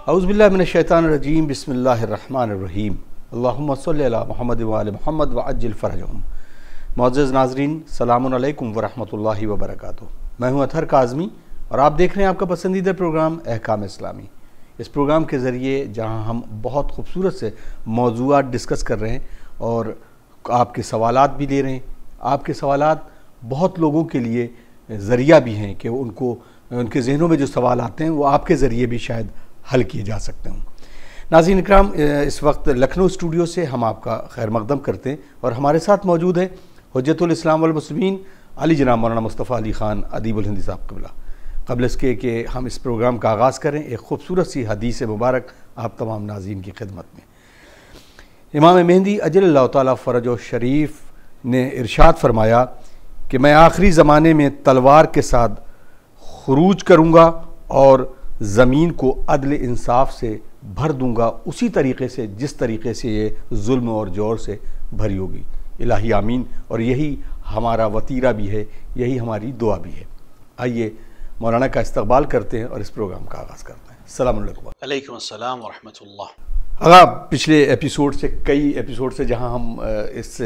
اعوذ باللہ من الشیطان الرجیم بسم اللہ الرحمن الرحیم اللہم صلی علی محمد وآل محمد وعجل فرجہم۔ معزز ناظرین، السلام علیکم ورحمۃ اللہ وبرکاتہ۔ میں ہوں اطہر کاظمی اور آپ دیکھ رہے ہیں آپ کا پسندیدہ پروگرام احکام اسلامی۔ اس پروگرام کے ذریعے جہاں ہم بہت خوبصورت سے موضوعات ڈسکس کر رہے ہیں اور آپ کے سوالات بھی لے رہے ہیں۔ آپ کے سوالات بہت لوگوں کے لیے ذریعہ بھی ہیں کہ ان کے ذہنوں میں جو سوال آتے ہیں وہ آپ کے ذریعے بھی شاید حل کیے جا سکتے ہوں۔ ناظرین اکرام، اس وقت لکھنؤ اسٹوڈیو سے ہم آپ کا خیر مقدم کرتے ہیں اور ہمارے ساتھ موجود ہیں حجت الاسلام والمسلمین علی جناب مولانا مصطفیٰ علی خان ادیب الہندی صاحب قبلہ۔ قبل اس کے کہ ہم اس پروگرام کا آغاز کریں، ایک خوبصورت سی حدیث مبارک آپ تمام ناظرین کی خدمت میں۔ امام مہدی اجل اللہ تعالیٰ فرج و شریف نے ارشاد فرمایا کہ میں آخری زمانے میں تلوار کے ساتھ خروج کروں گا اور زمین کو عدل انصاف سے بھر دوں گا، اسی طریقے سے جس طریقے سے یہ ظلم اور جور سے بھری ہوگی۔ الہی آمین۔ اور یہی ہمارا وطیرہ بھی ہے، یہی ہماری دعا بھی ہے۔ آئیے مولانا کا استقبال کرتے ہیں اور اس پروگرام کا آغاز کرتے ہیں۔ السلام علیکم۔ علیکم السلام ورحمۃ اللہ۔ پچھلے ایپیسوڈ سے کئی ایپیسوڈ سے جہاں ہم اس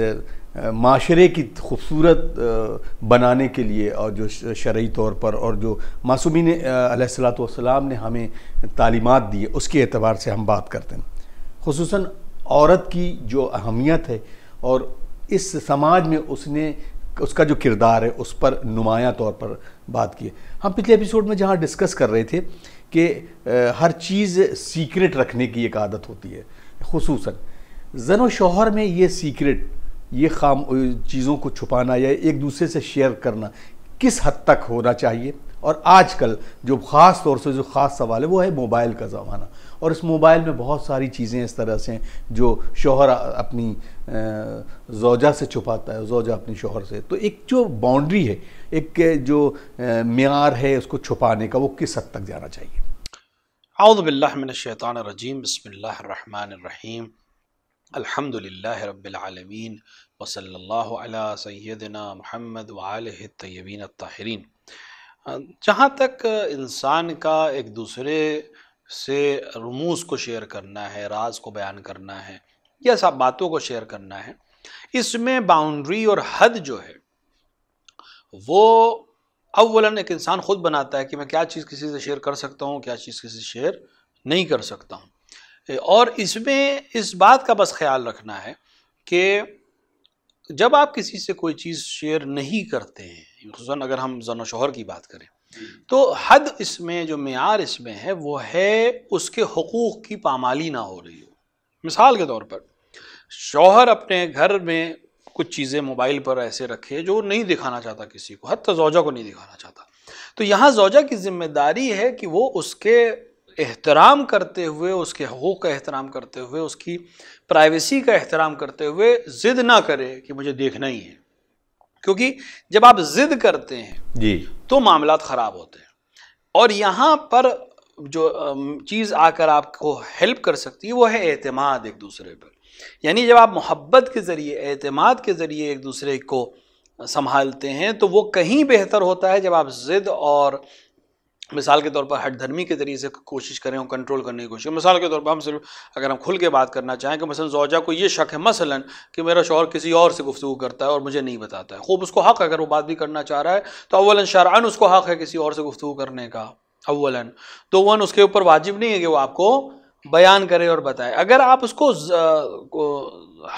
معاشرے کی خوبصورت بنانے کے لیے اور جو شرعی طور پر اور جو معصومین علیہ الصلوۃ والسلام نے ہمیں تعلیمات دی اس کے اعتبار سے ہم بات کرتے ہیں، خصوصاً عورت کی جو اہمیت ہے اور اس سماج میں اس کا جو کردار ہے اس پر نمایاں طور پر بات کی ہے۔ ہم پچھلے ایپیسوڈ میں جہاں ڈسکس کر رہے تھے کہ ہر چیز سیکرٹ رکھنے کی ایک عادت ہوتی ہے، خصوصاً زن و شوہر میں یہ سیکرٹ، یہ چیزوں کو چھپانا یا ایک دوسرے سے شیئر کرنا کس حد تک ہونا چاہیے۔ اور آج کل جو خاص طور سے جو خاص سوال ہے وہ ہے موبائل کا زمانہ، اور اس موبائل میں بہت ساری چیزیں اس طرح سے ہیں جو شوہر اپنی زوجہ سے چھپاتا ہے، زوجہ اپنی شوہر سے۔ تو ایک جو باؤنڈری ہے، ایک جو معیار ہے اس کو چھپانے کا، وہ کس حد تک جانا چاہیے؟ اعوذ باللہ من الشیطان الرجیم، بسم اللہ الرحمن الرحیم، الحمد للہ رب العالمین، وصلی اللہ علی سیدنا محمد وآلہ الطیبین الطاہرین۔ جہاں تک انسان کا ایک دوسرے سے رموز کو شیئر کرنا ہے، راز کو بیان کرنا ہے یا سب باتوں کو شیئر کرنا ہے، اس میں باؤنڈری اور حد جو ہے وہ اولاً ایک انسان خود بناتا ہے کہ میں کیا چیز کسی سے شیئر کر سکتا ہوں، کیا چیز کسی سے شیئر نہیں کر سکتا ہوں۔ اور اس میں اس بات کا بس خیال رکھنا ہے کہ جب آپ کسی سے کوئی چیز شیئر نہیں کرتے ہیں، خصوصاً اگر ہم زن و شوہر کی بات کریں، تو حد اس میں جو معیار اس میں ہے وہ ہے اس کے حقوق کی پامالی نہ ہو رہی ہو۔ مثال کے طور پر شوہر اپنے گھر میں کچھ چیزیں موبائل پر ایسے رکھے جو نہیں دکھانا چاہتا کسی کو، حتی زوجہ کو نہیں دکھانا چاہتا، تو یہاں زوجہ کی ذمہ داری ہے کہ وہ اس کے احترام کرتے ہوئے، اس کے حقوق کا احترام کرتے ہوئے، اس کی پرائیویسی کا احترام کرتے ہوئے ضد نہ کرے کہ مجھے دیکھنا ہی ہے، کیونکہ جب آپ ضد کرتے ہیں جی تو معاملات خراب ہوتے ہیں۔ اور یہاں پر جو چیز آ کر آپ کو ہیلپ کر سکتی ہے وہ ہے اعتماد ایک دوسرے پر۔ یعنی جب آپ محبت کے ذریعے، اعتماد کے ذریعے ایک دوسرے کو سنبھالتے ہیں تو وہ کہیں بہتر ہوتا ہے جب آپ ضد اور مثال کے طور پر ہٹ دھرمی کے ذریعے سے کوشش کریں اور کنٹرول کرنے کی کوشش کریں۔ مثال کے طور پر ہم صرف اگر ہم کھل کے بات کرنا چاہیں کہ مثلا زوجہ کو یہ شک ہے مثلا کہ میرا شوہر کسی اور سے گفتگو کرتا ہے اور مجھے نہیں بتاتا ہے، خوب اس کو حق ہے، اگر وہ بات بھی کرنا چاہ رہا ہے تو اولاً شرعاً اس کو حق ہے کسی اور سے گفتگو کرنے کا اولاً، تو وہ اس کے اوپر واجب نہیں ہے کہ وہ آپ کو بیان کرے اور بتائے۔ اگر آپ اس کو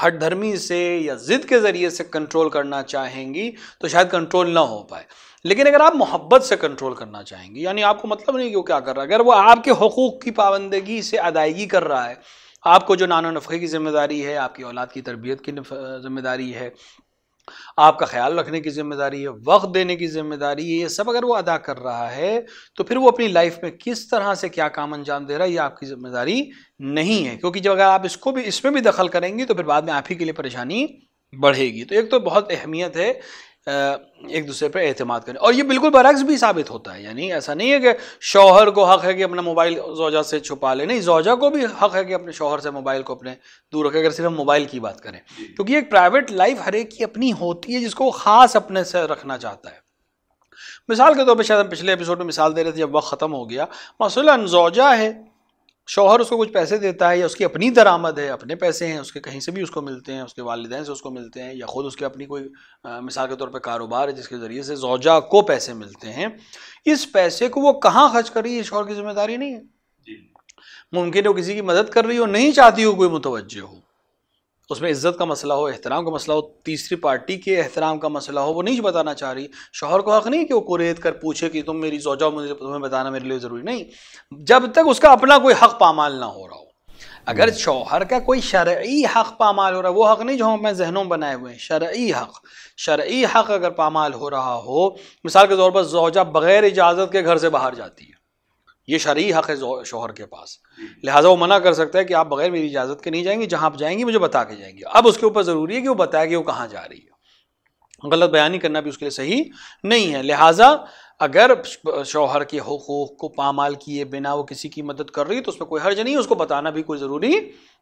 ہٹ دھرمی سے یا ضد کے ذریعے سے کنٹرول کرنا چاہیں گی تو شاید کنٹرول نہ ہو پائے، لیکن اگر آپ محبت سے کنٹرول کرنا چاہیں گی، یعنی آپ کو مطلب نہیں کہ وہ کیا کر رہا ہے، اگر وہ آپ کے حقوق کی پابندگی سے ادائیگی کر رہا ہے، آپ کو جو نان و نفقے کی ذمہ داری ہے، آپ کی اولاد کی تربیت کی ذمہ داری ہے، آپ کا خیال رکھنے کی ذمہ داری ہے، وقت دینے کی ذمہ داری ہے، یہ سب اگر وہ ادا کر رہا ہے تو پھر وہ اپنی لائف میں کس طرح سے کیا کام انجام دے رہا ہے یہ آپ کی ذمہ داری نہیں ہے، کیونکہ جب اگر آپ اس میں بھی دخل کریں گی تو پھر بعد میں آپ ہی کے لیے پریشانی بڑھے گی۔ تو ایک تو بہت اہمیت ہے ایک دوسرے پر اعتماد کریں، اور یہ بالکل برعکس بھی ثابت ہوتا ہے، یعنی ایسا نہیں ہے کہ شوہر کو حق ہے کہ اپنا موبائل زوجہ سے چھپا لے، نہیں، زوجہ کو بھی حق ہے کہ اپنے شوہر سے موبائل کو اپنے دور رکھے، اگر صرف ہم موبائل کی بات کریں، کیونکہ ایک پرائیویٹ لائف ہر ایک کی اپنی ہوتی ہے جس کو وہ خاص اپنے سے رکھنا چاہتا ہے۔ مثال کے طور پہ شاید ہم پچھلے ایپیسوڈ میں مثال دے رہے تھے، جب وقت ختم ہو گیا، مثلاً زوجہ ہے شوہر اس کو کچھ پیسے دیتا ہے یا اس کی اپنی درآمد ہے، اپنے پیسے ہیں اس کے، کہیں سے بھی اس کو ملتے ہیں، اس کے والدین سے اس کو ملتے ہیں، یا خود اس کے اپنی کوئی مثال کے طور پہ کاروبار ہے جس کے ذریعے سے زوجہ کو پیسے ملتے ہیں، اس پیسے کو وہ کہاں خرچ کر رہی ہے شوہر کی ذمہ داری نہیں ہے۔ ممکن ہے وہ کسی کی مدد کر رہی ہو، نہیں چاہتی ہو کوئی متوجہ ہو، اس میں عزت کا مسئلہ ہو، احترام کا مسئلہ ہو، تیسری پارٹی کے احترام کا مسئلہ ہو، وہ نہیں بتانا چاہ رہی، شوہر کو حق نہیں کہ وہ قریت کر پوچھے کہ تم میری زوجہ ہو، مجھے تمہیں بتانا میرے لیے ضروری نہیں، جب تک اس کا اپنا کوئی حق پامال نہ ہو رہا ہو۔ اگر شوہر کا کوئی شرعی حق پامال ہو رہا ہے، وہ حق نہیں جو ہم اپنے ذہنوں میں بنائے ہوئے ہیں، شرعی حق اگر پامال ہو رہا ہو، مثال کے طور پر زوجہ بغیر اجازت کے گھر سے باہر جاتی ہے، یہ شرعی حق ہے شوہر کے پاس، لہٰذا وہ منع کر سکتا ہے کہ آپ بغیر میری اجازت کے نہیں جائیں گی، جہاں آپ جائیں گی مجھے بتا کے جائیں گی۔ اب اس کے اوپر ضروری ہے کہ وہ بتائے کہ وہ کہاں جا رہی ہے، غلط بیانی کرنا بھی اس کے لیے صحیح نہیں ہے۔ لہٰذا اگر شوہر کے حقوق کو پامال کیے بنا وہ کسی کی مدد کر رہی ہے تو اس میں کوئی حرج نہیں، اس کو بتانا بھی کوئی ضروری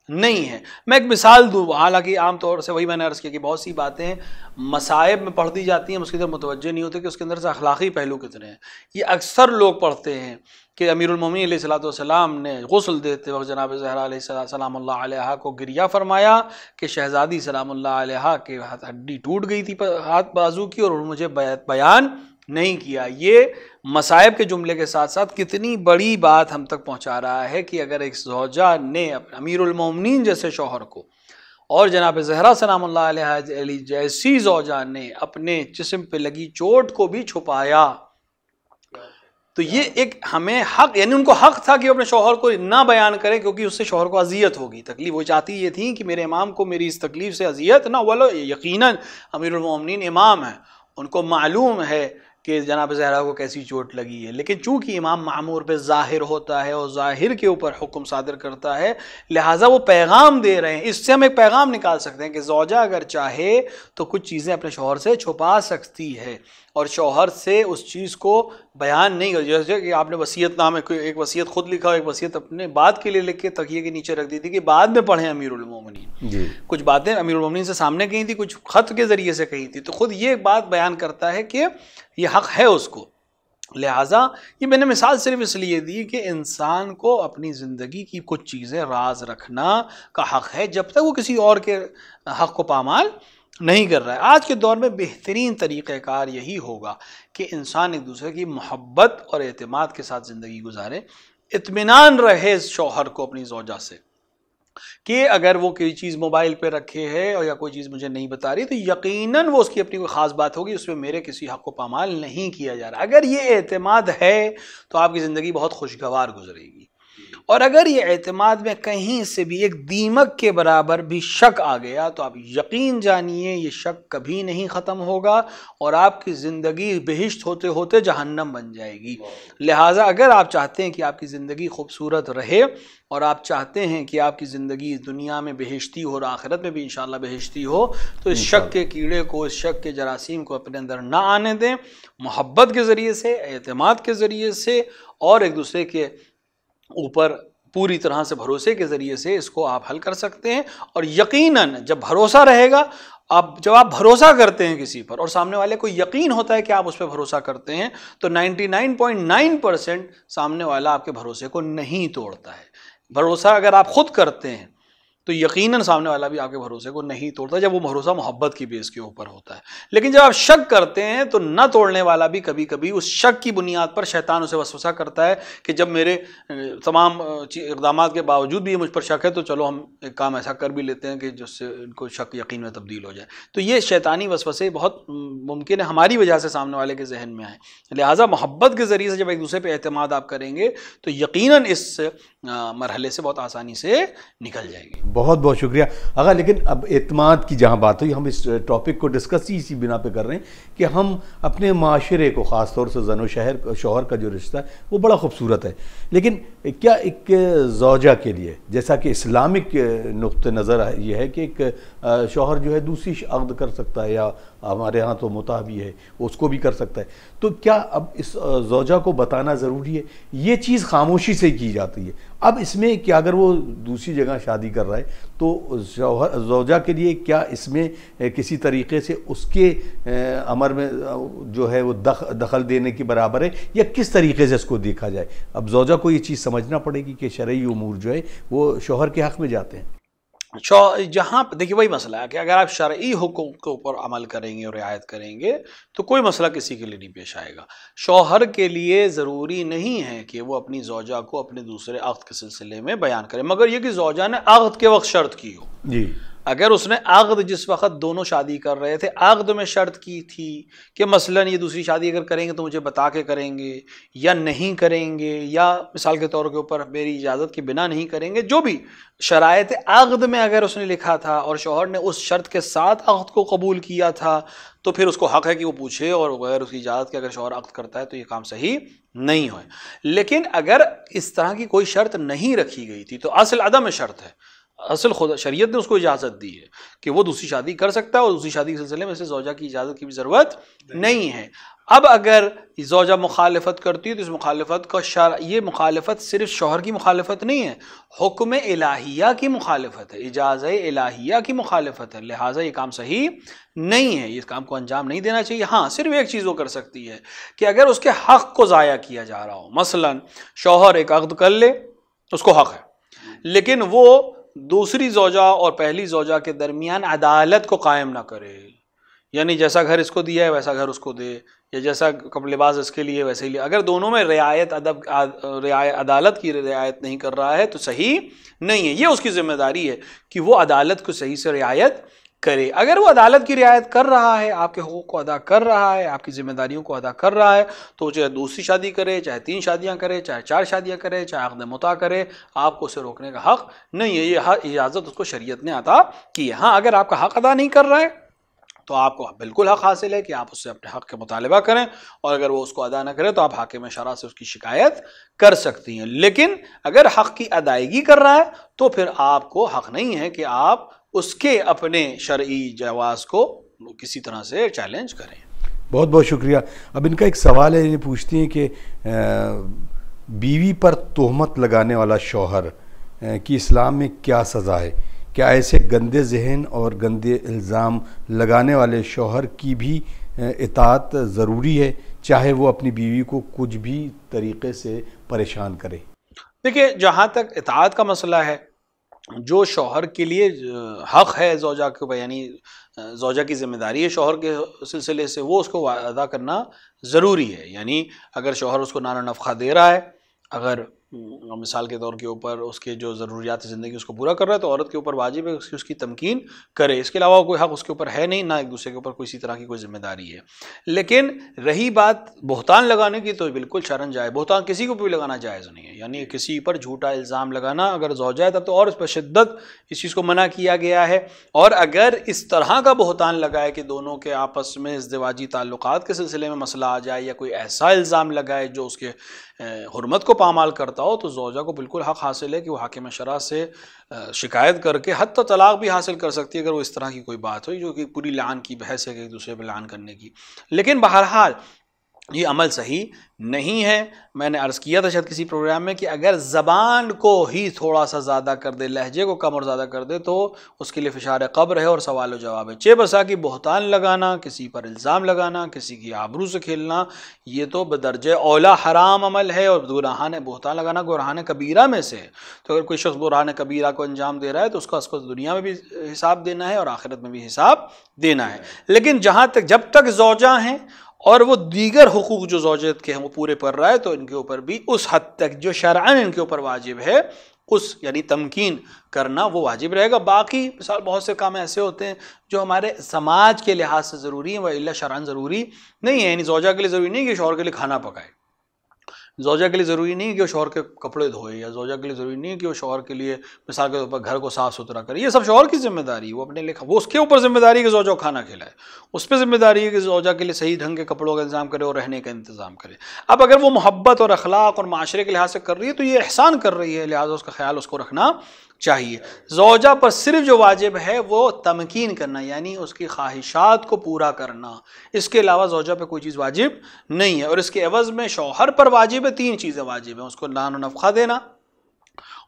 نہیں ہے۔ میں ایک مثال دوں، حالانکہ عام طور سے وہی میں نے عرض کیا کہ بہت سی باتیں مصائب میں پڑھ دی جاتی ہیں، اس کی طرف متوجہ نہیں ہوتے کہ اس کے اندر سے اخلاقی پہلو کتنے ہیں۔ یہ اکثر لوگ پڑھتے ہیں کہ امیر المومنین علیہ السلام نے غسل دیتے وقت جناب زہرا علیہ سلام اللہ علیہ کو گریہ فرمایا کہ شہزادی سلام اللہ علیہ کے ہڈی ٹوٹ گئی تھی ہاتھ بازو کی، اور انہوں نے مجھے بیان نہیں کیا۔ یہ مصائب کے جملے کے ساتھ ساتھ کتنی بڑی بات ہم تک پہنچا رہا ہے کہ اگر ایک زوجہ نے امیر المومنین جیسے شوہر کو اور جناب زہرا سلام اللہ علیہ جیسی زوجہ نے اپنے جسم پہ لگی چوٹ کو بھی چھپایا، تو یہ ایک ہمیں حق، یعنی ان کو حق تھا کہ وہ اپنے شوہر کو نہ بیان کرے کیونکہ اس سے شوہر کو اذیت ہوگی، تکلیف۔ وہ چاہتی یہ تھی کہ میرے امام کو میری اس تکلیف سے اذیت نہ ہو، یقیناً امیر المومنین امام ہیں، ان کو معلوم ہے کہ جناب زہرا کو کیسی چوٹ لگی ہے، لیکن چونکہ امام معمور پہ ظاہر ہوتا ہے اور ظاہر کے اوپر حکم صادر کرتا ہے، لہٰذا وہ پیغام دے رہے ہیں۔ اس سے ہم ایک پیغام نکال سکتے ہیں کہ زوجہ اگر چاہے تو کچھ چیزیں اپنے شوہر سے چھپا سکتی ہے اور شوہر سے اس چیز کو بیان نہیں کر، جیسے کہ آپ نے وصیت نامے ایک وصیت خود لکھا، ایک وصیت اپنے بعد کے لیے لکھ کے تکیے کے نیچے رکھ دی تھی کہ بعد میں پڑھیں امیر المومنین۔ کچھ باتیں امیر المومنین سے سامنے کہی تھی، کچھ خط کے ذریعے سے کہی تھی، تو خود یہ بات بیان کرتا ہے کہ یہ حق ہے اس کو۔ لہٰذا یہ میں نے مثال صرف اس لیے دی کہ انسان کو اپنی زندگی کی کچھ چیزیں راز رکھنا کا حق ہے جب تک وہ کسی اور کے حق کو پامال نہیں کر رہا ہے۔ آج کے دور میں بہترین طریقہ کار یہی ہوگا کہ انسان ایک دوسرے کی محبت اور اعتماد کے ساتھ زندگی گزارے، اطمینان رہے شوہر کو اپنی زوجہ سے کہ اگر وہ کوئی چیز موبائل پہ رکھے ہے اور یا کوئی چیز مجھے نہیں بتا رہی تو یقیناً وہ اس کی اپنی کوئی خاص بات ہوگی، اس میں میرے کسی حق کو پامال نہیں کیا جا رہا۔ اگر یہ اعتماد ہے تو آپ کی زندگی بہت خوشگوار گزرے گی، اور اگر یہ اعتماد میں کہیں سے بھی ایک دیمک کے برابر بھی شک آ گیا تو آپ یقین جانیے یہ شک کبھی نہیں ختم ہوگا اور آپ کی زندگی بہشت ہوتے ہوتے جہنم بن جائے گی۔ لہٰذا اگر آپ چاہتے ہیں کہ آپ کی زندگی خوبصورت رہے اور آپ چاہتے ہیں کہ آپ کی زندگی دنیا میں بہشتی ہو اور آخرت میں بھی انشاءاللہ بہشتی ہو، تو اس شک کے کیڑے کو، اس شک کے جراثیم کو اپنے اندر نہ آنے دیں۔ محبت کے ذریعے سے، اعتماد کے ذریعے سے اور ایک دوسرے کے اوپر پوری طرح سے بھروسے کے ذریعے سے اس کو آپ حل کر سکتے ہیں۔ اور یقیناً جب بھروسہ رہے گا، جب آپ بھروسہ کرتے ہیں کسی پر اور سامنے والے کو یقین ہوتا ہے کہ آپ اس پہ بھروسہ کرتے ہیں، تو 99.9% سامنے والا آپ کے بھروسے کو نہیں توڑتا ہے۔ بھروسہ اگر آپ خود کرتے ہیں تو یقیناً سامنے والا بھی آپ کے بھروسے کو نہیں توڑتا جب وہ بھروسہ محبت کی بیس کے اوپر ہوتا ہے۔ لیکن جب آپ شک کرتے ہیں تو نہ توڑنے والا بھی کبھی کبھی اس شک کی بنیاد پر شیطان اسے وسوسہ کرتا ہے کہ جب میرے تمام اقدامات کے باوجود بھی یہ مجھ پر شک ہے تو چلو ہم ایک کام ایسا کر بھی لیتے ہیں کہ جس سے ان کو شک یقین میں تبدیل ہو جائے۔ تو یہ شیطانی وسوسے بہت ممکن ہے ہماری وجہ سے سامنے والے کے ذہن میں آئیں۔ لہٰذا محبت کے ذریعے سے جب ایک دوسرے پہ اعتماد آپ کریں گے تو یقیناً اس مرحلے سے بہت آسانی سے نکل جائے گی۔ بہت بہت شکریہ آقا۔ لیکن اب اعتماد کی جہاں بات ہوئی، ہم اس ٹاپک کو ڈسکس اسی بنا پہ کر رہے ہیں کہ ہم اپنے معاشرے کو، خاص طور سے زن و شوہر کا جو رشتہ ہے وہ بڑا خوبصورت ہے، لیکن کیا ایک زوجہ کے لیے، جیسا کہ اسلامک نقطہ نظر یہ ہے کہ ایک شوہر جو ہے دوسری عقد کر سکتا ہے یا ہمارے ہاں تو متع بھی ہے، اس کو بھی کر سکتا ہے. تو کیا اب اس زوجہ کو بتانا ضروری ہے؟ یہ چیز خاموشی سے کی جاتی ہے. اب اس میں کیا اگر وہ دوسری جگہ شادی کر رہا ہے تو زوجہ کے لیے کیا اس میں کسی طریقے سے اس کے امر میں جو ہے وہ دخل دینے کے برابر ہے، یا کس طریقے سے اس کو دیکھا جائے؟ اب زوجہ کو یہ چیز سمجھنا پڑے گی کہ شرعی امور جو ہے وہ شوہر کے حق میں جاتے ہیں. جہاں دیکھیے وہی مسئلہ ہے کہ اگر آپ شرعی حکم کے اوپر عمل کریں گے اور رعایت کریں گے تو کوئی مسئلہ کسی کے لیے نہیں پیش آئے گا. شوہر کے لیے ضروری نہیں ہے کہ وہ اپنی زوجہ کو اپنے دوسرے عقد کے سلسلے میں بیان کرے، مگر یہ کہ زوجہ نے عقد کے وقت شرط کی ہو. جی. اگر اس نے عقد جس وقت دونوں شادی کر رہے تھے عقد میں شرط کی تھی کہ مثلاً یہ دوسری شادی اگر کریں گے تو مجھے بتا کے کریں گے یا نہیں کریں گے، یا مثال کے طور کے اوپر میری اجازت کے بنا نہیں کریں گے، جو بھی شرائط عقد میں اگر اس نے لکھا تھا اور شوہر نے اس شرط کے ساتھ عقد کو قبول کیا تھا تو پھر اس کو حق ہے کہ وہ پوچھے، اور بغیر اس کی اجازت کے اگر شوہر عقد کرتا ہے تو یہ کام صحیح نہیں ہوئے. لیکن اگر اس طرح کی کوئی شرط نہیں رکھی گئی تھی تو اصل عدم شرط ہے، اصل خود شریعت نے اس کو اجازت دی ہے کہ وہ دوسری شادی کر سکتا ہے، اور دوسری شادی کے سلسلے میں اسے زوجہ کی اجازت کی بھی ضرورت نہیں ہے. اب اگر زوجہ مخالفت کرتی ہے تو اس مخالفت کا یہ مخالفت صرف شوہر کی مخالفت نہیں ہے، حکم الہیہ کی مخالفت ہے، اجازہ الہیہ کی مخالفت ہے، لہٰذا یہ کام صحیح نہیں ہے، اس کام کو انجام نہیں دینا چاہیے. ہاں صرف ایک چیز وہ کر سکتی ہے کہ اگر اس کے حق کو ضائع کیا جا رہا ہو، مثلا شوہر ایک عقد کر لے اس کو حق ہے، لیکن وہ دوسری زوجہ اور پہلی زوجہ کے درمیان عدالت کو قائم نہ کرے، یعنی جیسا گھر اس کو دیا ہے ویسا گھر اس کو دے، یا جیسا لباس اس کے لیے ویسے ہی لے. اگر دونوں میں عدالت کی رعایت نہیں کر رہا ہے تو صحیح نہیں ہے. یہ اس کی ذمہ داری ہے کہ وہ عدالت کو صحیح سے رعایت کرے. اگر وہ عدالت کی رعایت کر رہا ہے، آپ کے حقوق کو ادا کر رہا ہے، آپ کی ذمہ داریوں کو ادا کر رہا ہے، تو چاہے دوسری شادی کرے، چاہے 3 شادیاں کرے، چاہے 4 شادیاں کرے، چاہے عقد متع کرے، آپ کو اسے روکنے کا حق نہیں ہے. یہ اجازت اس کو شریعت نے عطا کی ہے. ہاں اگر آپ کا حق ادا نہیں کر رہا ہے تو آپ کو بالکل حق حاصل ہے کہ آپ اس سے اپنے حق کے مطالبہ کریں، اور اگر وہ اس کو ادا نہ کرے تو آپ حاکم شرع سے اس کی شکایت کر سکتی ہیں. لیکن اگر حق کی ادائیگی کر رہا ہے تو پھر آپ کو حق نہیں ہے کہ آپ اس کے اپنے شرعی جواز کو کسی طرح سے چیلنج کریں. بہت بہت شکریہ. اب ان کا ایک سوال ہے، یہ پوچھتی ہیں کہ بیوی پر تہمت لگانے والا شوہر کی اسلام میں کیا سزا ہے؟ کیا ایسے گندے ذہن اور گندے الزام لگانے والے شوہر کی بھی اطاعت ضروری ہے، چاہے وہ اپنی بیوی کو کچھ بھی طریقے سے پریشان کرے؟ دیکھیے جہاں تک اطاعت کا مسئلہ ہے، جو شوہر کے لیے حق ہے زوجہ کو، یعنی زوجہ کی ذمہ داری ہے شوہر کے سلسلے سے، وہ اس کو ادا کرنا ضروری ہے. یعنی اگر شوہر اس کو نان و نفقہ دے رہا ہے، اگر مثال کے طور کے اوپر اس کے جو ضروریات زندگی اس کو پورا کر رہا ہے تو عورت کے اوپر واجب ہے اس کی تمکین کرے. اس کے علاوہ کوئی حق اس کے اوپر ہے نہیں، نہ ایک دوسرے کے اوپر کسی طرح کی کوئی ذمہ داری ہے. لیکن رہی بات بہتان لگانے کی تو بالکل شرعاً جائز، بہتان کسی کو بھی لگانا جائز نہیں ہے. یعنی کسی پر جھوٹا الزام لگانا اگر زوجہ ہے تب تو اور اس پر شدت اس چیز کو منع کیا گیا ہے. اور اگر اس طرح کا بہتان لگائے کہ دونوں کے آپس میں ازدواجی تعلقات کے سلسلے میں مسئلہ آ جائے، یا کوئی ایسا الزام لگائے جو اس کے حرمت کو پامال کرتا ہو، تو زوجہ کو بالکل حق حاصل ہے کہ وہ حاکم شرع سے شکایت کر کے حتی طلاق بھی حاصل کر سکتی ہے اگر وہ اس طرح کی کوئی کہ ہوئی جو کہ پوری لعان کی بحث ہے کہ ایک دوسرے پہ لعان کرنے کی. لیکن بہرحال یہ عمل صحیح نہیں ہے. میں نے عرض کیا تھا شاید کسی پروگرام میں کہ اگر زبان کو ہی تھوڑا سا زیادہ کر دے، لہجے کو کم اور زیادہ کر دے، تو اس کے لیے فشار قبر ہے اور سوال و جواب ہے. چہ بسا کہ بہتان لگانا، کسی پر الزام لگانا، کسی کی آبرو سے کھیلنا، یہ تو بدرجہ اولا حرام عمل ہے، اور گناہان بہتان لگانا گناہان کبیرہ میں سے. تو اگر کوئی شخص گناہان کبیرہ کو انجام دے رہا ہے تو اس کو دنیا میں بھی حساب دینا ہے اور آخرت میں بھی حساب دینا ہے. لیکن جب تک زوجہ ہیں اور وہ دیگر حقوق جو زوجیت کے ہیں وہ پورے کر رہا ہے، تو ان کے اوپر بھی اس حد تک جو شرعاً ان کے اوپر واجب ہے یعنی تمکین کرنا وہ واجب رہے گا. باقی مثال بہت سے کام ایسے ہوتے ہیں جو ہمارے سماج کے لحاظ سے ضروری ہیں، وہ الا شرعاً ضروری نہیں ہے. یعنی زوجہ کے لیے ضروری نہیں کہ شوہر کے لیے کھانا پکائے، زوجہ کے لیے ضروری نہیں ہے کہ وہ شوہر کے کپڑے دھوئے، یا زوجہ کے لیے ضروری نہیں ہے کہ وہ شوہر کے لیے مثال کے طور پر گھر کو صاف ستھرا کرے، یہ سب شوہر کی ذمہ داری ہے، وہ اپنے لیے، وہ اس کے اوپر ذمہ داری ہے کہ زوجہ کو کھانا کھلائے، اس پہ ذمہ داری ہے کہ زوجہ کے لیے صحیح ڈھنگ کے کپڑوں کا انتظام کرے اور رہنے کا انتظام کرے۔ اب اگر وہ محبت اور اخلاق اور معاشرے کے لحاظ سے کر رہی ہے تو یہ احسان کر رہی ہے، لہٰذا اس کا خیال اس کو رکھنا چاہیے۔ زوجہ پر صرف جو واجب ہے وہ تمکین کرنا، یعنی اس کی خواہشات کو پورا کرنا، اس کے علاوہ زوجہ پہ کوئی چیز واجب نہیں ہے۔ اور اس کے عوض میں شوہر پر واجب ہے 3 چیزیں واجب ہیں، اس کو نان و نفقہ دینا،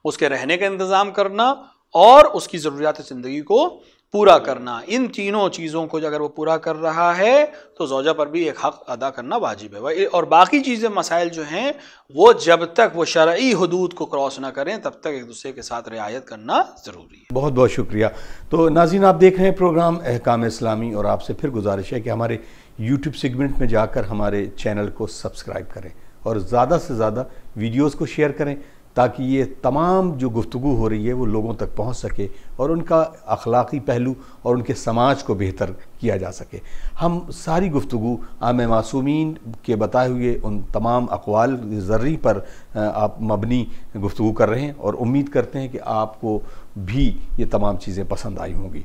اس کے رہنے کا انتظام کرنا، اور اس کی ضروریات زندگی کو پورا کرنا۔ ان تینوں چیزوں کو اگر وہ پورا کر رہا ہے تو زوجہ پر بھی ایک حق ادا کرنا واجب ہے، اور باقی چیزیں مسائل جو ہیں وہ جب تک وہ شرعی حدود کو کراس نہ کریں تب تک ایک دوسرے کے ساتھ رعایت کرنا ضروری ہے۔ بہت بہت شکریہ۔ تو ناظرین، آپ دیکھ رہے ہیں پروگرام احکام اسلامی، اور آپ سے پھر گزارش ہے کہ ہمارے یوٹیوب سیگمنٹ میں جا کر ہمارے چینل کو سبسکرائب کریں اور زیادہ سے زیادہ ویڈیوز کو شیئر کریں تاکہ یہ تمام جو گفتگو ہو رہی ہے وہ لوگوں تک پہنچ سکے اور ان کا اخلاقی پہلو اور ان کے سماج کو بہتر کیا جا سکے۔ ہم ساری گفتگو عام معصومین کے بتائے ہوئے ان تمام اقوال زرعی پر آپ مبنی گفتگو کر رہے ہیں، اور امید کرتے ہیں کہ آپ کو بھی یہ تمام چیزیں پسند آئی ہوں گی۔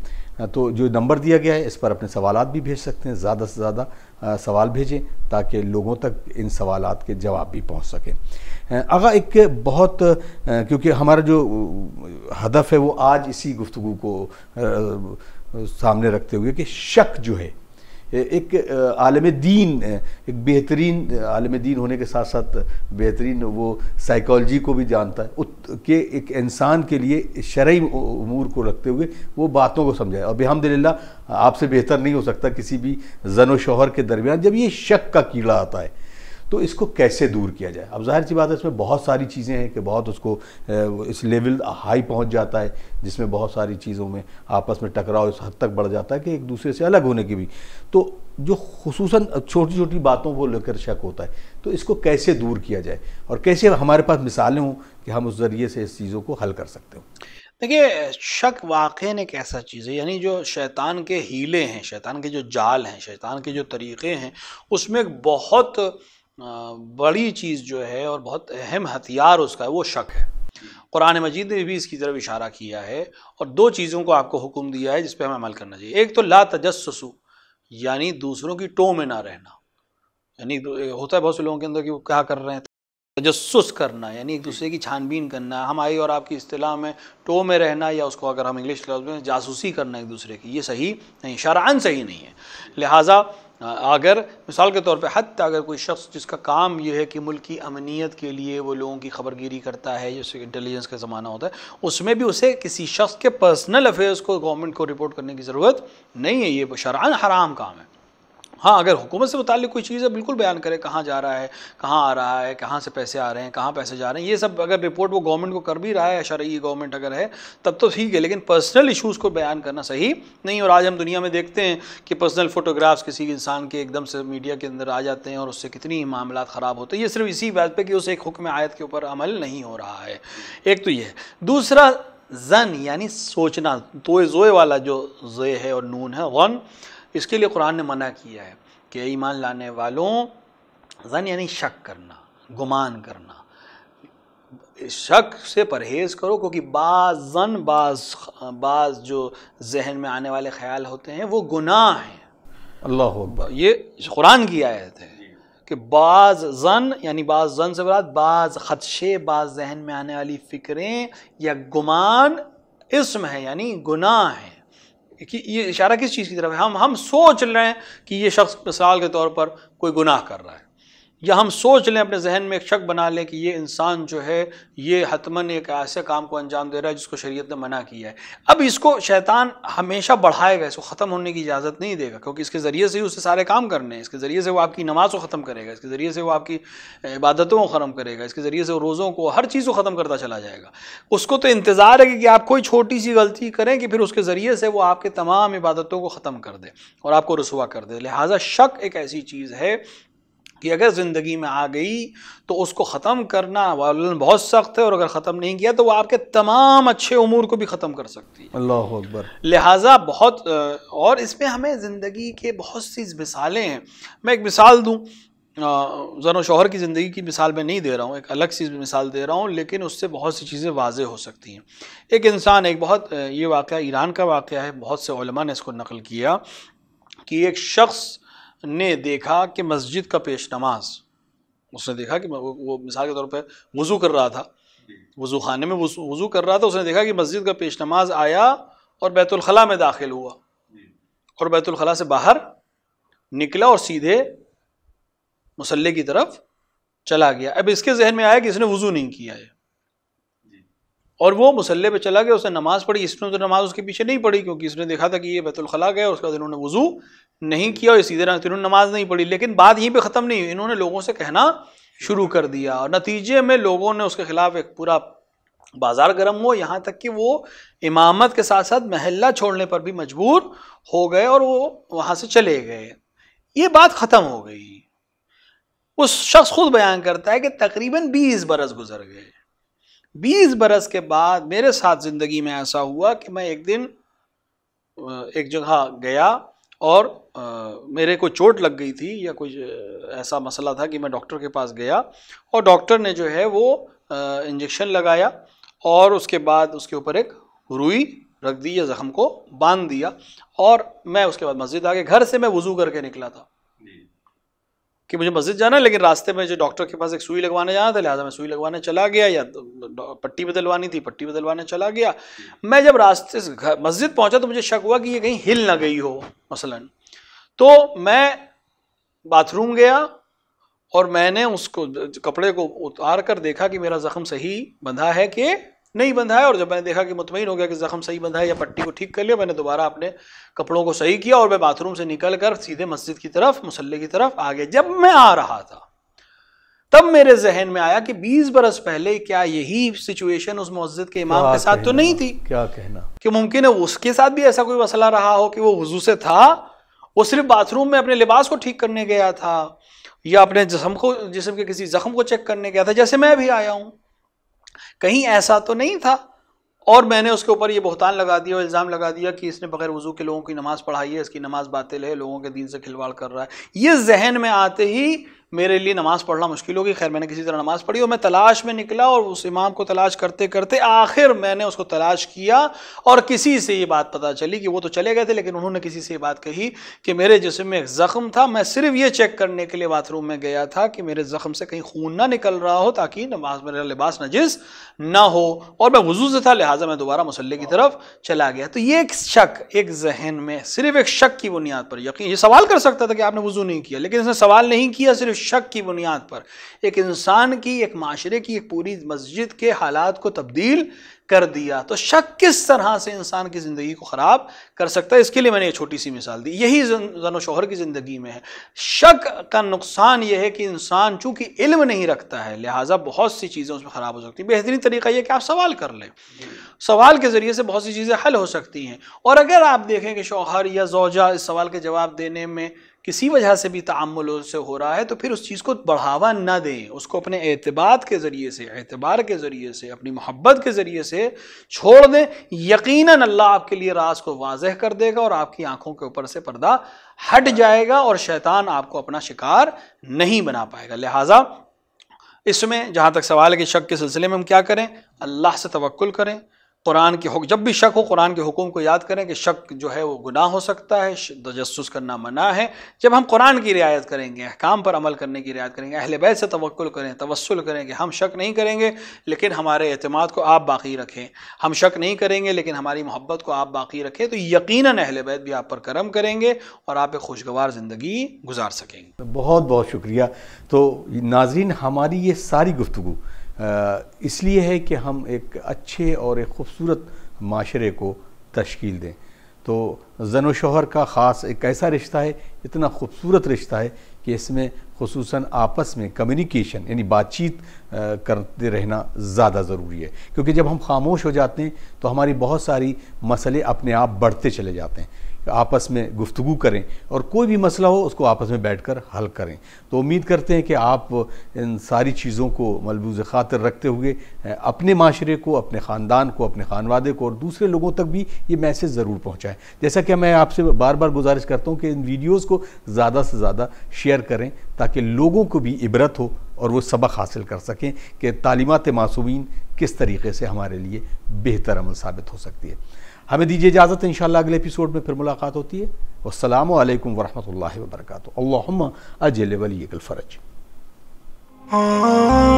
تو جو نمبر دیا گیا ہے اس پر اپنے سوالات بھی بھیج سکتے ہیں، زیادہ سے زیادہ سوال بھیجیں تاکہ لوگوں تک ان سوالات کے جواب بھی پہنچ سکیں۔ آغا، ایک بہت کیونکہ ہمارا جو ہدف ہے وہ آج اسی گفتگو کو سامنے رکھتے ہوئے کہ شک جو ہے ایک عالم دین، ایک بہترین عالم دین ہونے کے ساتھ ساتھ بہترین وہ سائیکالوجی کو بھی جانتا ہے کہ ایک انسان کے لیے شرعی امور کو رکھتے ہوئے وہ باتوں کو سمجھائے، اور بحمدللہ آپ سے بہتر نہیں ہو سکتا کسی بھی زن و شوہر کے درمیان جب یہ شک کا کیڑا آتا ہے تو اس کو کیسے دور کیا جائے۔ اب ظاہر سی بات ہے اس میں بہت ساری چیزیں ہیں کہ بہت اس کو اس لیول ہائی پہنچ جاتا ہے جس میں بہت ساری چیزوں میں آپس میں ٹکراؤ اس حد تک بڑھ جاتا ہے کہ ایک دوسرے سے الگ ہونے کی بھی، تو جو خصوصاً چھوٹی چھوٹی باتوں کو لے کر شک ہوتا ہے تو اس کو کیسے دور کیا جائے اور کیسے ہمارے پاس مثالیں ہوں کہ ہم اس ذریعے سے اس چیزوں کو حل کر سکتے ہوں۔ دیکھیے، شک واقعاً ایک ایسا چیز ہے، یعنی جو شیطان کے ہیلے ہیں، شیطان کے جو جال ہیں، شیطان کے جو طریقے ہیں، اس میں ایک بہت بڑی چیز جو ہے اور بہت اہم ہتھیار اس کا ہے وہ شک ہے۔ قرآن مجید نے بھی اس کی طرف اشارہ کیا ہے، اور 2 چیزوں کو آپ کو حکم دیا ہے جس پہ ہمیں عمل کرنا چاہیے۔ ایک تو لا تجسسو، یعنی دوسروں کی ٹو میں نہ رہنا، یعنی ہوتا ہے بہت سے لوگوں کے اندر کہ وہ کیا کر رہے ہیں، تجسس کرنا، یعنی ایک دوسرے کی چھان بین کرنا، ہماری اور آپ کی اصطلاح میں ٹو میں رہنا، یا اس کو اگر ہم انگلش لفظ میں جاسوسی کرنا ایک دوسرے کی، یہ صحیح نہیں، شرعاً صحیح نہیں ہے۔ لہٰذا اگر مثال کے طور پہ حتیٰ اگر کوئی شخص جس کا کام یہ ہے کہ ملک کی امنیت کے لیے وہ لوگوں کی خبر گیری کرتا ہے، جیسے انٹیلیجنس کا زمانہ ہوتا ہے، اس میں بھی اسے کسی شخص کے پرسنل افیئرز کو گورنمنٹ کو رپورٹ کرنے کی ضرورت نہیں ہے، یہ شرعاً حرام کام ہے۔ ہاں، اگر حکومت سے متعلق کوئی چیز ہے بالکل بیان کرے، کہاں جا رہا ہے، کہاں آ رہا ہے، کہاں سے پیسے آ رہے ہیں، کہاں پیسے جا رہے ہیں، یہ سب اگر رپورٹ وہ گورنمنٹ کو کر بھی رہا ہے، شرعی گورنمنٹ اگر ہے تب تو ٹھیک ہے، لیکن پرسنل ایشوز کو بیان کرنا صحیح نہیں۔ اور آج ہم دنیا میں دیکھتے ہیں کہ پرسنل فوٹوگرافز کسی انسان کے ایک دم سے میڈیا کے اندر آ جاتے ہیں اور اس سے کتنی معاملات خراب ہوتے ہیں، یہ صرف اسی بات پہ کہ اس ایک حکم آیت کے اوپر عمل نہیں ہو رہا ہے۔ ایک تو یہ ہے۔ دوسرا ظن، یعنی سوچنا، تو زوئے والا جو زوئے ہے اور نون ہے غن، اس کے لیے قرآن نے منع کیا ہے کہ ایمان لانے والوں، ظن یعنی شک کرنا، گمان کرنا، شک سے پرہیز کرو، کیونکہ بعض ظن، بعض جو ذہن میں آنے والے خیال ہوتے ہیں وہ گناہ ہیں۔ اللہ اکبر، یہ قرآن کی آیت ہے کہ بعض ظن، یعنی بعض ظن سے مراد بعض خدشے، بعض ذہن میں آنے والی فکریں یا گمان اسم ہے، یعنی گناہ ہے۔ کہ یہ اشارہ کس چیز کی طرف ہے؟ ہم سوچ رہے ہیں کہ یہ شخص مثال کے طور پر کوئی گناہ کر رہا ہے، یا ہم سوچ لیں اپنے ذہن میں ایک شک بنا لیں کہ یہ انسان جو ہے یہ حتماً ایک ایسے کام کو انجام دے رہا ہے جس کو شریعت نے منع کیا ہے۔ اب اس کو شیطان ہمیشہ بڑھائے گا، اس کو ختم ہونے کی اجازت نہیں دے گا، کیونکہ اس کے ذریعے سے ہی اسے سارے کام کرنے ہیں، اس کے ذریعے سے وہ آپ کی نماز کو ختم کرے گا، اس کے ذریعے سے وہ آپ کی عبادتوں کو ختم کرے گا، اس کے ذریعے سے وہ روزوں کو، ہر چیز کو ختم کرتا چلا جائے گا۔ اس کو تو انتظار ہے کہ آپ کوئی چھوٹی سی غلطی کریں کہ پھر اس کے ذریعے سے وہ آپ کے تمام عبادتوں کو ختم کر دے اور آپ کو رسوا کر دے۔ لہٰذا شک ایک ایسی چیز ہے کہ اگر زندگی میں آ گئی تو اس کو ختم کرنا بہت سخت ہے، اور اگر ختم نہیں کیا تو وہ آپ کے تمام اچھے امور کو بھی ختم کر سکتی ہے۔ اللہ اکبر۔ لہٰذا بہت، اور اس میں ہمیں زندگی کے بہت سی مثالیں ہیں۔ میں ایک مثال دوں، زن و شوہر کی زندگی کی مثال میں نہیں دے رہا ہوں، ایک الگ سی مثال دے رہا ہوں، لیکن اس سے بہت سی چیزیں واضح ہو سکتی ہیں۔ ایک انسان، ایک بہت یہ واقعہ ایران کا واقعہ ہے، بہت سے علماء نے اس کو نقل کیا کہ ایک شخص نے دیکھا کہ مسجد کا پیش نماز، اس نے دیکھا کہ وہ مثال کے طور پہ وضو کر رہا تھا، وضو خانے میں وضو کر رہا تھا، اس نے دیکھا کہ مسجد کا پیش نماز آیا اور بیت الخلاء میں داخل ہوا، اور بیت الخلاء سے باہر نکلا اور سیدھے مصلی کی طرف چلا گیا۔ اب اس کے ذہن میں آیا کہ اس نے وضو نہیں کیا ہے، اور وہ مصلی پہ چلا گیا، اس نے نماز پڑھی۔ اس نے تو نماز اس کے پیچھے نہیں پڑھی، کیونکہ اس نے دیکھا تھا کہ یہ بیت الخلاء گیا، اور اس کے بعد انہوں نے وضو نہیں کیا، اور سیدھے انہوں نے نماز نہیں پڑھی۔ لیکن بات یہیں پہ ختم نہیں ہوئی، انہوں نے لوگوں سے کہنا شروع کر دیا، اور نتیجے میں لوگوں نے اس کے خلاف ایک پورا بازار گرم ہوا، یہاں تک کہ وہ امامت کے ساتھ ساتھ محلہ چھوڑنے پر بھی مجبور ہو گئے، اور وہ وہاں سے چلے گئے۔ یہ بات ختم ہو گئی۔ اس شخص خود بیان کرتا ہے کہ تقریباً 20 برس گزر گئے۔ 20 برس کے بعد میرے ساتھ زندگی میں ایسا ہوا کہ میں ایک دن ایک جگہ گیا، اور میرے کو چوٹ لگ گئی تھی یا کوئی ایسا مسئلہ تھا کہ میں ڈاکٹر کے پاس گیا، اور ڈاکٹر نے جو ہے وہ انجیکشن لگایا، اور اس کے بعد اس کے اوپر ایک روئی رکھ دی یا زخم کو باندھ دیا، اور میں اس کے بعد مسجد آ کے گھر سے میں وضو کر کے نکلا تھا کہ مجھے مسجد جانا ہے، لیکن راستے میں جو ڈاکٹر کے پاس ایک سوئی لگوانے جانا تھا، لہٰذا میں سوئی لگوانے چلا گیا، یا پٹی بدلوانی تھی پٹی بدلوانے چلا گیا۔ میں جب راستے سے مسجد پہنچا تو مجھے شک ہوا کہ یہ کہیں ہل نہ گئی ہو مثلا، تو میں باتھ روم گیا، اور میں نے اس کو کپڑے کو اتار کر دیکھا کہ میرا زخم صحیح بندھا ہے کہ نہیں بندھا ہے، اور جب میں نے دیکھا کہ مطمئن ہو گیا کہ زخم صحیح بندھا ہے یا پٹی کو ٹھیک کر لیا، میں نے دوبارہ اپنے کپڑوں کو صحیح کیا، اور میں باتھ روم سے نکل کر سیدھے مسجد کی طرف، مصلی کی طرف آ گیا۔ جب میں آ رہا تھا تب میرے ذہن میں آیا کہ 20 برس پہلے کیا یہی سچویشن اس مسجد کے امام کے ساتھ تو نہیں تھی؟ کیا کہنا کہ ممکن ہے اس کے ساتھ بھی ایسا کوئی مسئلہ رہا ہو کہ وہ وضو سے تھا، وہ صرف باتھ روم میں اپنے لباس کو ٹھیک کرنے گیا تھا، یا اپنے جسم کے کسی زخم کو چیک کرنے گیا تھا، جیسے میں بھی آیا ہوں، کہیں ایسا تو نہیں تھا؟ اور میں نے اس کے اوپر یہ بہتان لگا دیا اور الزام لگا دیا کہ اس نے بغیر وضو کے لوگوں کی نماز پڑھائی ہے، اس کی نماز باطل ہے، لوگوں کے دین سے کھلواڑ کر رہا ہے۔ یہ ذہن میں آتے ہی میرے لیے نماز پڑھنا مشکل ہوگی۔ خیر میں نے کسی طرح نماز پڑھی، اور میں تلاش میں نکلا، اور اس امام کو تلاش کرتے کرتے آخر میں نے اس کو تلاش کیا، اور کسی سے یہ بات پتہ چلی کہ وہ تو چلے گئے تھے، لیکن انہوں نے کسی سے یہ بات کہی کہ میرے جسم میں ایک زخم تھا، میں صرف یہ چیک کرنے کے لیے باتھ روم میں گیا تھا کہ میرے زخم سے کہیں خون نہ نکل رہا ہو، تاکہ نماز میرا لباس نجس نہ ہو، اور میں وضو سے تھا، لہٰذا میں دوبارہ مصلی کی طرف چلا گیا۔ تو یہ ایک شک، ایک ذہن میں صرف ایک شک کی بنیاد پر یقین، یہ سوال کر سکتا تھا کہ آپ نے وضو نہیں کیا، لیکن اس نے سوال نہیں کیا، صرف شک کی بنیاد پر ایک انسان کی، ایک معاشرے کی، ایک پوری مسجد کے حالات کو تبدیل کر دیا۔ تو شک کس طرح سے انسان کی زندگی کو خراب کر سکتا ہے، اس کے لیے میں نے یہ چھوٹی سی مثال دی۔ یہی زن و شوہر کی زندگی میں ہے۔ شک کا نقصان یہ ہے کہ انسان چونکہ علم نہیں رکھتا ہے، لہٰذا بہت سی چیزیں اس میں خراب ہو سکتی ہیں۔ بہترین طریقہ یہ کہ آپ سوال کر لیں، سوال کے ذریعے سے بہت سی چیزیں حل ہو سکتی ہیں۔ اور اگر آپ دیکھیں کہ شوہر یا زوجہ اس سوال کے جواب دینے میں کسی وجہ سے بھی تعامل سے ہو رہا ہے، تو پھر اس چیز کو بڑھاوا نہ دیں، اس کو اپنے اعتبار کے ذریعے سے، اپنی محبت کے ذریعے سے چھوڑ دیں۔ یقیناً اللہ آپ کے لیے راز کو واضح کر دے گا، اور آپ کی آنکھوں کے اوپر سے پردہ ہٹ جائے گا، اور شیطان آپ کو اپنا شکار نہیں بنا پائے گا۔ لہٰذا اس میں جہاں تک سوال ہے کہ شک کے سلسلے میں ہم کیا کریں، اللہ سے توکل کریں، قرآن کے حکم، جب بھی شک ہو قرآن کے حکم کو یاد کریں کہ شک جو ہے وہ گناہ ہو سکتا ہے، تجسس کرنا منع ہے۔ جب ہم قرآن کی رعایت کریں گے، احکام پر عمل کرنے کی رعایت کریں گے، اہل بیت سے توکل کریں، توسل کریں کہ ہم شک نہیں کریں گے لیکن ہمارے اعتماد کو آپ باقی رکھیں، ہم شک نہیں کریں گے لیکن ہماری محبت کو آپ باقی رکھیں، تو یقیناً اہل بیت بھی آپ پر کرم کریں گے اور آپ ایک خوشگوار زندگی گزار سکیں گے۔ بہت بہت شکریہ۔ تو ناظرین، ہماری یہ ساری گفتگو اس لیے ہے کہ ہم ایک اچھے اور ایک خوبصورت معاشرے کو تشکیل دیں۔ تو زن و شوہر کا خاص ایک ایسا رشتہ ہے، اتنا خوبصورت رشتہ ہے کہ اس میں خصوصاً آپس میں کمیونیکیشن یعنی بات چیت کرتے رہنا زیادہ ضروری ہے، کیونکہ جب ہم خاموش ہو جاتے ہیں تو ہماری بہت ساری مسئلے اپنے آپ بڑھتے چلے جاتے ہیں۔ آپس میں گفتگو کریں اور کوئی بھی مسئلہ ہو اس کو آپس میں بیٹھ کر حل کریں. تو امید کرتے ہیں کہ آپ ان ساری چیزوں کو ملحوظ خاطر رکھتے ہوئے اپنے معاشرے کو، اپنے خاندان کو، اپنے خانوادے کو اور دوسرے لوگوں تک بھی یہ میسیج ضرور پہنچائیں. جیسا کہ میں آپ سے بار بار گزارش کرتا ہوں کہ ان ویڈیوز کو زیادہ سے زیادہ شیئر کریں تاکہ لوگوں کو بھی عبرت ہو اور وہ سبق حاصل کر سکیں کہ تعلیمات معصومین کس طریقے سے ہمارے لیے بہتر عمل ثابت ہو سکتی ہے. ہمیں دیجیے اجازت، انشاءاللہ اگلے ایپیسوڈ میں پھر ملاقات ہوتی ہے. والسلام علیکم ورحمۃ اللہ وبرکاتہ. اللہم اجل ولیک الفرج. ah